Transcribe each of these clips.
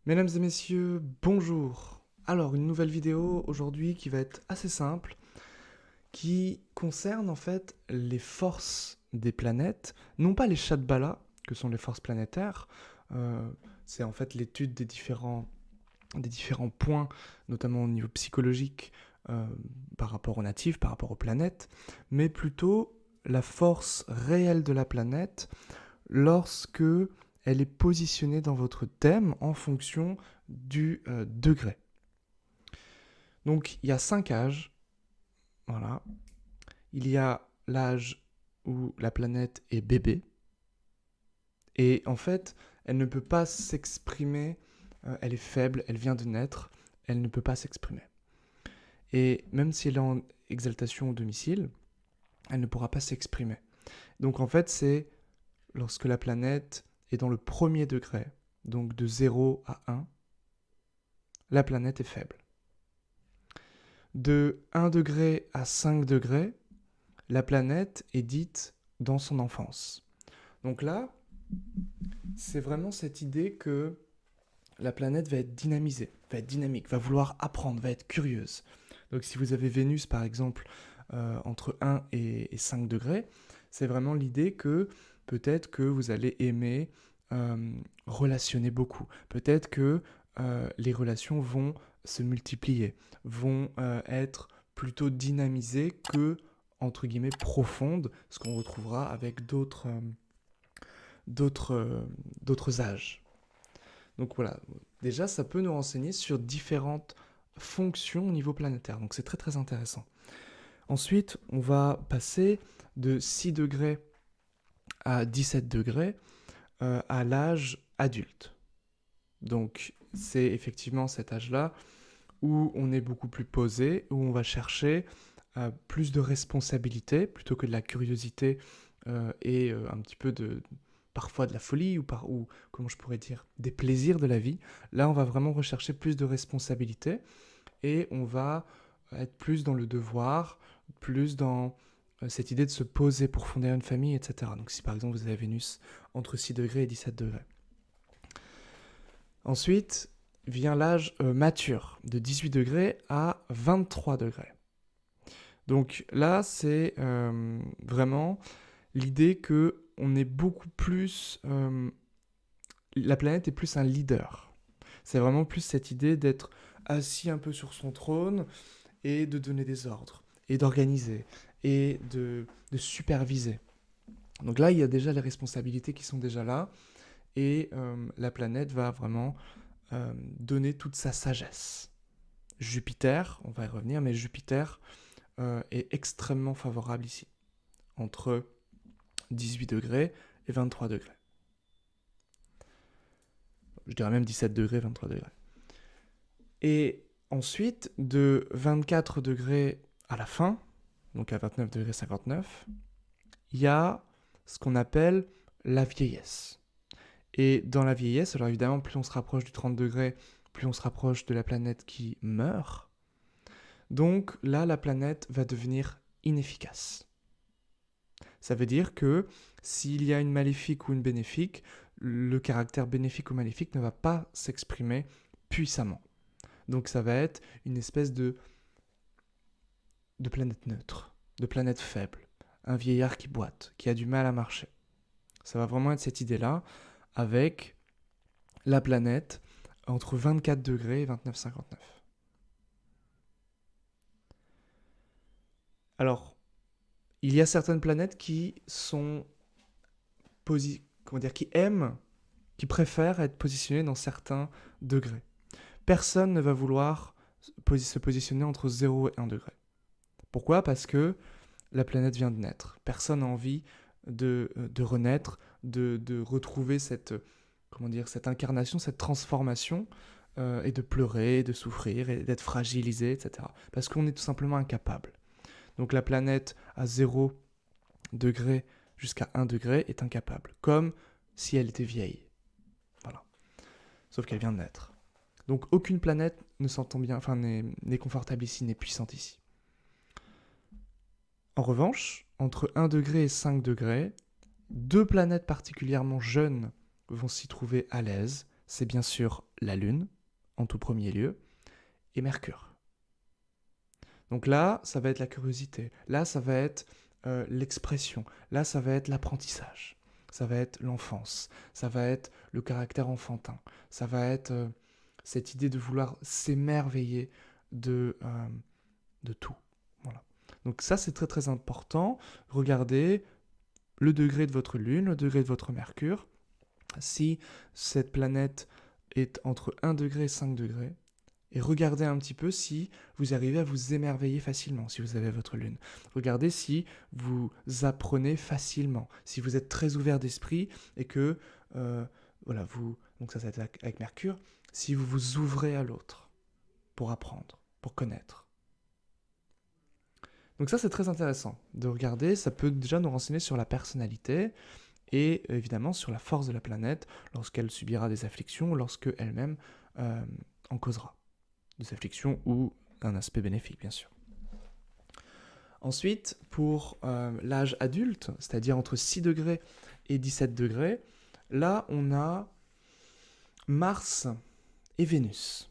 Mesdames et messieurs, bonjour. Alors, une nouvelle vidéo aujourd'hui qui va être assez simple, qui concerne en fait les forces des planètes, non pas les Shadbala, que sont les forces planétaires, euh, c'est en fait l'étude des différents points, notamment au niveau psychologique, euh, par rapport aux natifs, par rapport aux planètes, mais plutôt la force réelle de la planète lorsque elle est positionnée dans votre thème en fonction du degré. Donc il y a 5 âges, voilà. Il y a l'âge où la planète est bébé, et en fait, elle ne peut pas s'exprimer, elle est faible, elle vient de naître, elle ne peut pas s'exprimer. Et même si elle est en exaltation au domicile, elle ne pourra pas s'exprimer. Donc en fait, c'est lorsque la planète est dans le premier degré, donc de 0 à 1, la planète est faible. De 1 degré à 5 degrés, la planète est dite dans son enfance. Donc là, c'est vraiment cette idée que la planète va être dynamisée, va être dynamique, va vouloir apprendre, va être curieuse. Donc si vous avez Vénus par exemple entre 1 et 5 degrés, c'est vraiment l'idée que peut-être que vous allez aimer relationner beaucoup. Peut-être que les relations vont se multiplier, vont être plutôt dynamisées que, entre guillemets, profondes, ce qu'on retrouvera avec d'autres, d'autres âges. Donc voilà, déjà ça peut nous renseigner sur différentes fonctions au niveau planétaire, donc c'est très très intéressant. Ensuite, on va passer de 6 degrés à 17 degrés à l'âge adulte. Donc c'est effectivement cet âge-là où on est beaucoup plus posé, où on va chercher plus de responsabilité plutôt que de la curiosité et un petit peu de parfois de la folie ou comment je pourrais dire des plaisirs de la vie. Là, on va vraiment rechercher plus de responsabilité et on va être plus dans le devoir, plus dans cette idée de se poser pour fonder une famille, etc. Donc si par exemple vous avez Vénus entre 6 degrés et 17 degrés. Ensuite vient l'âge mature, de 18 degrés à 23 degrés. Donc là, c'est vraiment l'idée que on est beaucoup plus... la planète est plus un leader. C'est vraiment plus cette idée d'être assis un peu sur son trône et de donner des ordres, et d'organiser, et de superviser. Donc là, il y a déjà les responsabilités qui sont déjà là, et la planète va vraiment donner toute sa sagesse. Jupiter, on va y revenir, mais Jupiter est extrêmement favorable ici, entre 18 degrés et 23 degrés. Je dirais même 17 degrés, 23 degrés. Et ensuite, de 24 degrés à la fin, donc à 29 degrés 59, il y a ce qu'on appelle la vieillesse. Et dans la vieillesse, alors évidemment, plus on se rapproche du 30 degrés, plus on se rapproche de la planète qui meurt. Donc là, la planète va devenir inefficace. Ça veut dire que s'il y a une maléfique ou une bénéfique, le caractère bénéfique ou maléfique ne va pas s'exprimer puissamment. Donc ça va être une espèce de planète neutre, de planète faible, un vieillard qui boite, qui a du mal à marcher. Ça va vraiment être cette idée-là, avec la planète entre 24 degrés et 29,59. Alors, il y a certaines planètes qui sont qui aiment, qui préfèrent être positionnées dans certains degrés. Personne ne va vouloir se positionner entre 0 et 1 degré. Pourquoi ? Parce que la planète vient de naître. Personne n'a envie de renaître, de retrouver cette incarnation, cette transformation, et de pleurer, de souffrir, et d'être fragilisé, etc. Parce qu'on est tout simplement incapable. Donc la planète à 0 degré jusqu'à 1 degré est incapable, comme si elle était vieille. Voilà. Sauf qu'elle vient de naître. Donc aucune planète ne s'entend bien, enfin n'est confortable ici, n'est puissante ici. En revanche, entre 1 degré et 5 degrés, deux planètes particulièrement jeunes vont s'y trouver à l'aise. c'est bien sûr la Lune, en tout premier lieu, et Mercure. Donc là, ça va être la curiosité. Là, ça va être l'expression. Là, ça va être l'apprentissage. Ça va être l'enfance. Ça va être le caractère enfantin. Ça va être cette idée de vouloir s'émerveiller de tout. Voilà. Donc ça, c'est très très important. Regardez le degré de votre Lune, le degré de votre Mercure. Si cette planète est entre 1 degré et 5 degrés, et regardez un petit peu si vous arrivez à vous émerveiller facilement, si vous avez votre Lune. Regardez si vous apprenez facilement, si vous êtes très ouvert d'esprit et que, voilà, donc ça c'est avec Mercure, si vous vous ouvrez à l'autre pour apprendre, pour connaître. Donc ça c'est très intéressant de regarder, ça peut déjà nous renseigner sur la personnalité et évidemment sur la force de la planète lorsqu'elle subira des afflictions, lorsque elle-même en causera. Des afflictions ou un aspect bénéfique, bien sûr. Ensuite, pour l'âge adulte, c'est-à-dire entre 6 degrés et 17 degrés, là, on a Mars et Vénus.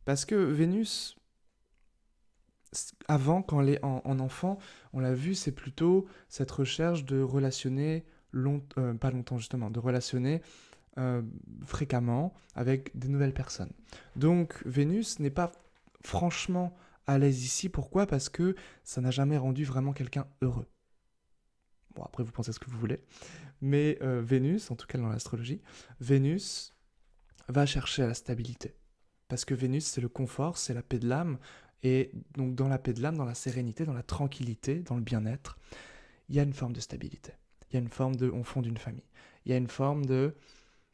Parce que Vénus, avant, quand elle est en enfant, on l'a vu, c'est plutôt cette recherche de relationner, pas longtemps justement, de relationner fréquemment avec de nouvelles personnes. Donc Vénus n'est pas franchement à l'aise ici. Pourquoi ? Parce que ça n'a jamais rendu vraiment quelqu'un heureux. Bon, après vous pensez ce que vous voulez. Mais Vénus, en tout cas dans l'astrologie, Vénus va chercher à la stabilité. Parce que Vénus, c'est le confort, c'est la paix de l'âme. Et donc dans la paix de l'âme, dans la sérénité, dans la tranquillité, dans le bien-être, il y a une forme de stabilité. Il y a une forme de on fonde une famille. Il y a une forme de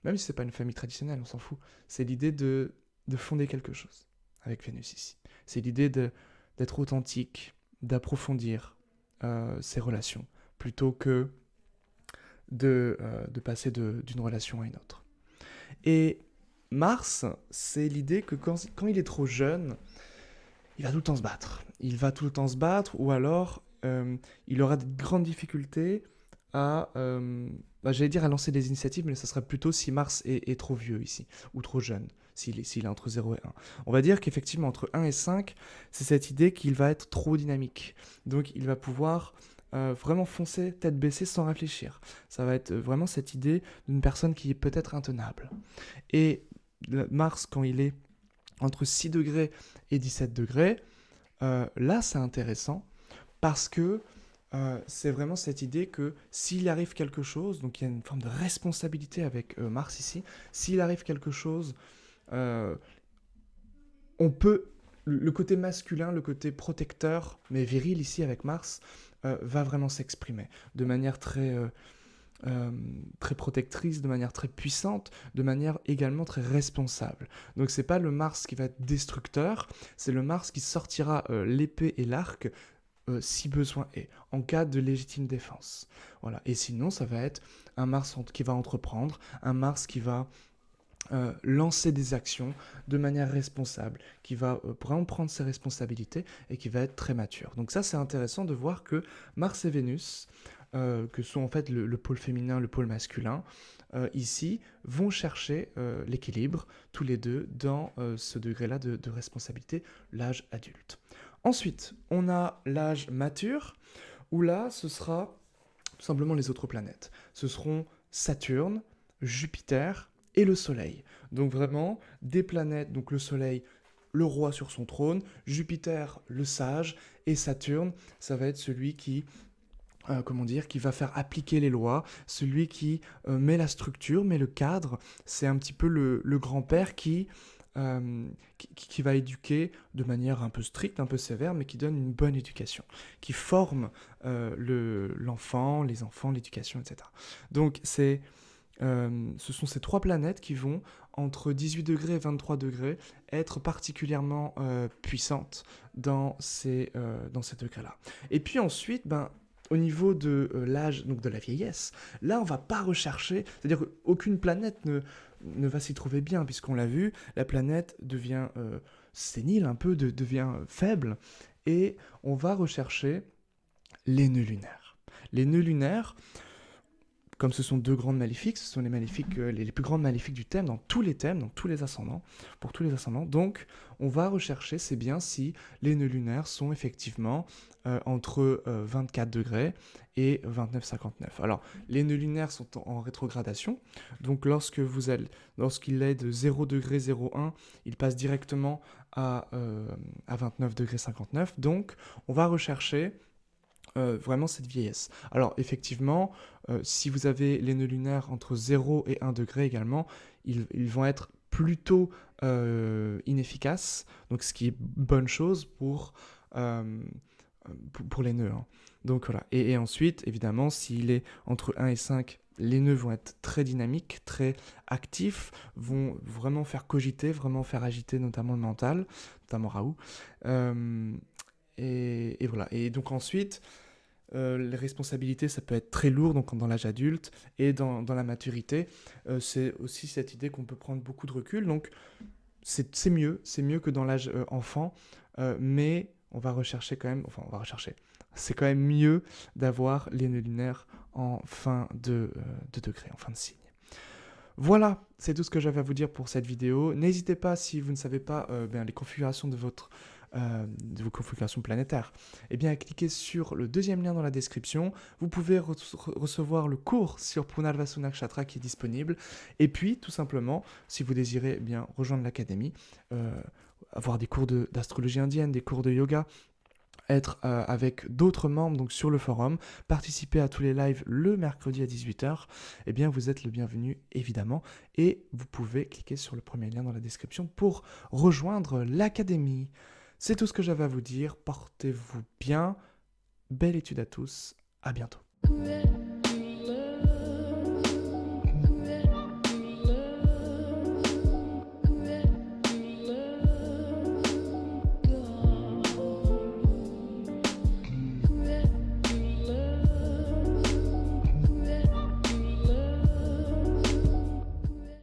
même si ce n'est pas une famille traditionnelle, on s'en fout. C'est l'idée de fonder quelque chose avec Vénus ici. C'est l'idée d'être authentique, d'approfondir ses relations, plutôt que de passer d'une relation à une autre. Et Mars, c'est l'idée que quand il est trop jeune, il va tout le temps se battre. Il va tout le temps se battre, ou alors il aura de grandes difficultés à, j'allais dire à lancer des initiatives, mais ça serait plutôt si Mars est trop vieux ici, ou trop jeune, s'il est entre 0 et 1. On va dire qu'effectivement, entre 1 et 5, c'est cette idée qu'il va être trop dynamique. Donc il va pouvoir vraiment foncer, tête baissée, sans réfléchir. Ça va être vraiment cette idée d'une personne qui est peut-être intenable. Et Mars, quand il est entre 6 degrés et 17 degrés, là c'est intéressant, parce que c'est vraiment cette idée que s'il arrive quelque chose, donc il y a une forme de responsabilité avec Mars ici, s'il arrive quelque chose, on peut, le côté masculin, le côté protecteur, mais viril ici avec Mars, va vraiment s'exprimer de manière très protectrice, de manière très puissante, de manière également très responsable. Donc c'est pas le Mars qui va être destructeur, c'est le Mars qui sortira l'épée et l'arc si besoin est, en cas de légitime défense. Voilà. Et sinon, ça va être un Mars qui va entreprendre, un Mars qui va lancer des actions de manière responsable, qui va vraiment prendre ses responsabilités et qui va être très mature. Donc ça, c'est intéressant de voir que Mars et Vénus, que sont en fait le pôle féminin, le pôle masculin, ici, vont chercher l'équilibre, tous les deux, dans ce degré-là de responsabilité, l'âge adulte. Ensuite, on a l'âge mature, où là, ce sera tout simplement les autres planètes. Ce seront Saturne, Jupiter et le Soleil. Donc vraiment, des planètes, donc le Soleil, le roi sur son trône, Jupiter, le sage, et Saturne, ça va être celui qui qui va faire appliquer les lois, celui qui met la structure, met le cadre. C'est un petit peu le grand-père qui va éduquer de manière un peu stricte, un peu sévère, mais qui donne une bonne éducation, qui forme l'enfant, les enfants, l'éducation, etc. Donc ce sont ces trois planètes qui vont, entre 18 degrés et 23 degrés, être particulièrement puissantes dans ces degrés-là. Et puis ensuite, au niveau de l'âge, donc de la vieillesse, là on ne va pas rechercher, c'est-à-dire qu'aucune planète ne va s'y trouver bien, puisqu'on l'a vu, la planète devient sénile un peu, devient faible, et on va rechercher les nœuds lunaires. Les nœuds lunaires, comme ce sont deux grandes maléfiques, ce sont les maléfiques, les plus grandes maléfiques du thème, dans tous les ascendants, pour tous les ascendants. Donc, on va rechercher, c'est bien si les nœuds lunaires sont effectivement entre 24 degrés et 29,59. Alors, les nœuds lunaires sont en rétrogradation, donc lorsqu'il est de 0 degré 0,1, il passe directement à 29 degrés 59. Donc, on va rechercher vraiment cette vieillesse. Alors, effectivement, si vous avez les nœuds lunaires entre 0 et 1 degré également, ils vont être plutôt inefficaces, donc ce qui est bonne chose pour les nœuds. Hein. Donc voilà. Et ensuite, évidemment, s'il est entre 1 et 5, les nœuds vont être très dynamiques, très actifs, vont vraiment faire cogiter, vraiment faire agiter notamment le mental, notamment Raoult. Et voilà. Et donc ensuite, les responsabilités, ça peut être très lourd donc dans l'âge adulte et dans la maturité. C'est aussi cette idée qu'on peut prendre beaucoup de recul. Donc c'est mieux que dans l'âge enfant, mais on va rechercher quand même, c'est quand même mieux d'avoir les nœuds lunaires en fin de degré, en fin de signe. Voilà, c'est tout ce que j'avais à vous dire pour cette vidéo. N'hésitez pas, si vous ne savez pas les configurations de vos configurations planétaires, à cliquer sur le deuxième lien dans la description. Vous pouvez recevoir le cours sur Purnarvassu Nakshatra qui est disponible. Et puis, tout simplement, si vous désirez rejoindre l'académie, avoir des cours d'astrologie indienne, des cours de yoga, être avec d'autres membres donc sur le forum, participer à tous les lives le mercredi à 18h, vous êtes le bienvenu évidemment, et vous pouvez cliquer sur le premier lien dans la description pour rejoindre l'académie. C'est tout ce que j'avais à vous dire, portez-vous bien, belle étude à tous, à bientôt.